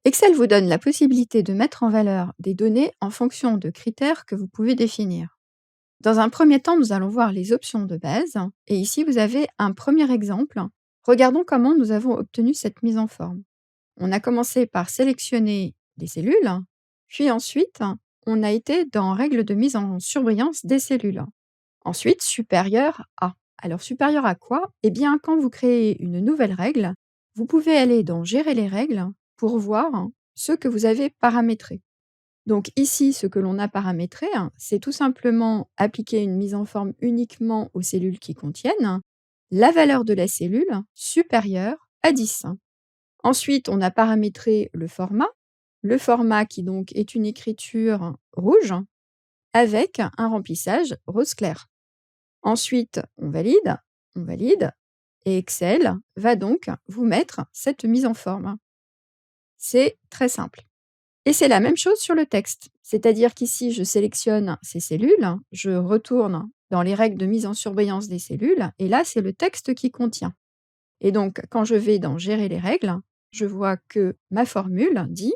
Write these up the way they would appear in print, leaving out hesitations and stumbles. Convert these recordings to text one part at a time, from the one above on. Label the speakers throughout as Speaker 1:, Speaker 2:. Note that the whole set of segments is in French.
Speaker 1: Excel vous donne la possibilité de mettre en valeur des données en fonction de critères que vous pouvez définir. Dans un premier temps, nous allons voir les options de base et ici vous avez un premier exemple. Regardons comment nous avons obtenu cette mise en forme. On a commencé par sélectionner les cellules, puis ensuite on a été dans règle de mise en surbrillance des cellules. Ensuite, supérieur à. Alors supérieur à quoi? Eh bien, quand vous créez une nouvelle règle, vous pouvez aller dans gérer les règles pour voir ce que vous avez paramétré. Donc ici, ce que l'on a paramétré, c'est tout simplement appliquer une mise en forme uniquement aux cellules qui contiennent la valeur de la cellule supérieure à 10. Ensuite, on a paramétré le format qui donc est une écriture rouge avec un remplissage rose clair. Ensuite, on valide et Excel va donc vous mettre cette mise en forme. C'est très simple. Et c'est la même chose sur le texte. C'est-à-dire qu'ici, je sélectionne ces cellules, je retourne dans les règles de mise en surveillance des cellules, et là, c'est le texte qui contient. Et donc, quand je vais dans Gérer les règles, je vois que ma formule dit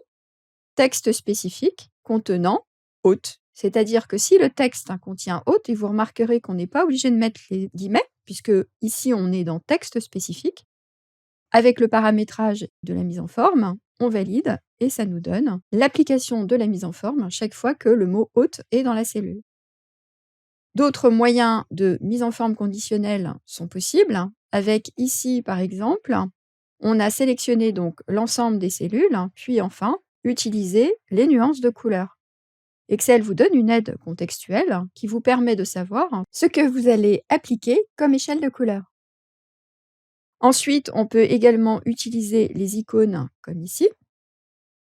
Speaker 1: texte spécifique contenant hôte. C'est-à-dire que si le texte contient hôte, et vous remarquerez qu'on n'est pas obligé de mettre les guillemets, puisque ici, on est dans texte spécifique, avec le paramétrage de la mise en forme, on valide et ça nous donne l'application de la mise en forme chaque fois que le mot hôte est dans la cellule. D'autres moyens de mise en forme conditionnelle sont possibles, avec ici par exemple, on a sélectionné donc l'ensemble des cellules, puis enfin utiliser les nuances de couleurs. Excel vous donne une aide contextuelle qui vous permet de savoir ce que vous allez appliquer comme échelle de couleurs. Ensuite, on peut également utiliser les icônes comme ici.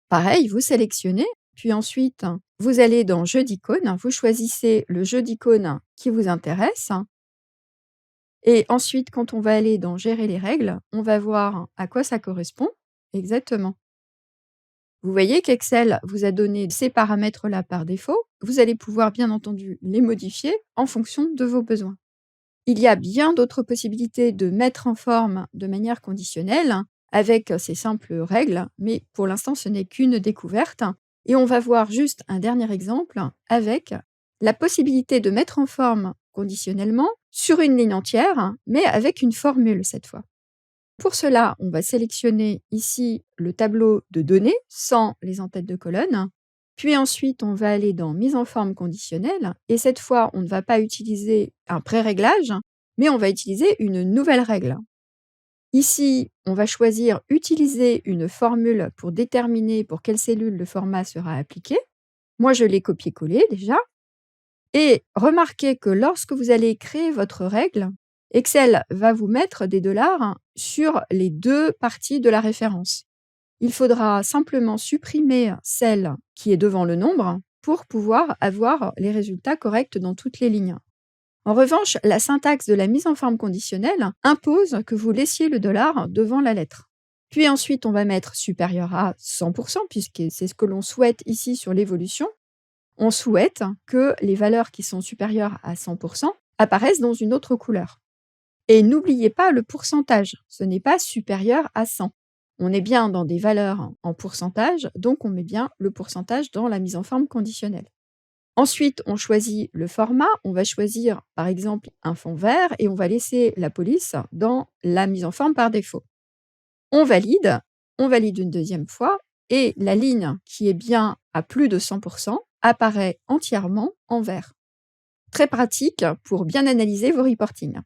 Speaker 1: Pareil, vous sélectionnez, puis ensuite, vous allez dans Jeux d'icônes, vous choisissez le jeu d'icônes qui vous intéresse. Et ensuite, quand on va aller dans Gérer les règles, on va voir à quoi ça correspond exactement. Vous voyez qu'Excel vous a donné ces paramètres-là par défaut. Vous allez pouvoir bien entendu les modifier en fonction de vos besoins. Il y a bien d'autres possibilités de mettre en forme de manière conditionnelle avec ces simples règles, mais pour l'instant, ce n'est qu'une découverte. Et on va voir juste un dernier exemple avec la possibilité de mettre en forme conditionnellement sur une ligne entière, mais avec une formule cette fois. Pour cela, on va sélectionner ici le tableau de données sans les en-têtes de colonne. Puis ensuite, on va aller dans Mise en forme conditionnelle. Et cette fois, on ne va pas utiliser un pré-réglage, mais on va utiliser une nouvelle règle. Ici, on va choisir Utiliser une formule pour déterminer pour quelle cellule le format sera appliqué. Moi, je l'ai copié-collé déjà. Et remarquez que lorsque vous allez créer votre règle, Excel va vous mettre des dollars sur les 2 parties de la référence. Il faudra simplement supprimer celle qui est devant le nombre pour pouvoir avoir les résultats corrects dans toutes les lignes. En revanche, la syntaxe de la mise en forme conditionnelle impose que vous laissiez le dollar devant la lettre. Puis ensuite, on va mettre supérieur à 100%, puisque c'est ce que l'on souhaite ici sur l'évolution. On souhaite que les valeurs qui sont supérieures à 100% apparaissent dans une autre couleur. Et n'oubliez pas le pourcentage, ce n'est pas supérieur à 100. On est bien dans des valeurs en pourcentage, donc on met bien le pourcentage dans la mise en forme conditionnelle. Ensuite, on choisit le format, on va choisir par exemple un fond vert et on va laisser la police dans la mise en forme par défaut. On valide une deuxième fois et la ligne qui est bien à plus de 100% apparaît entièrement en vert. Très pratique pour bien analyser vos reportings.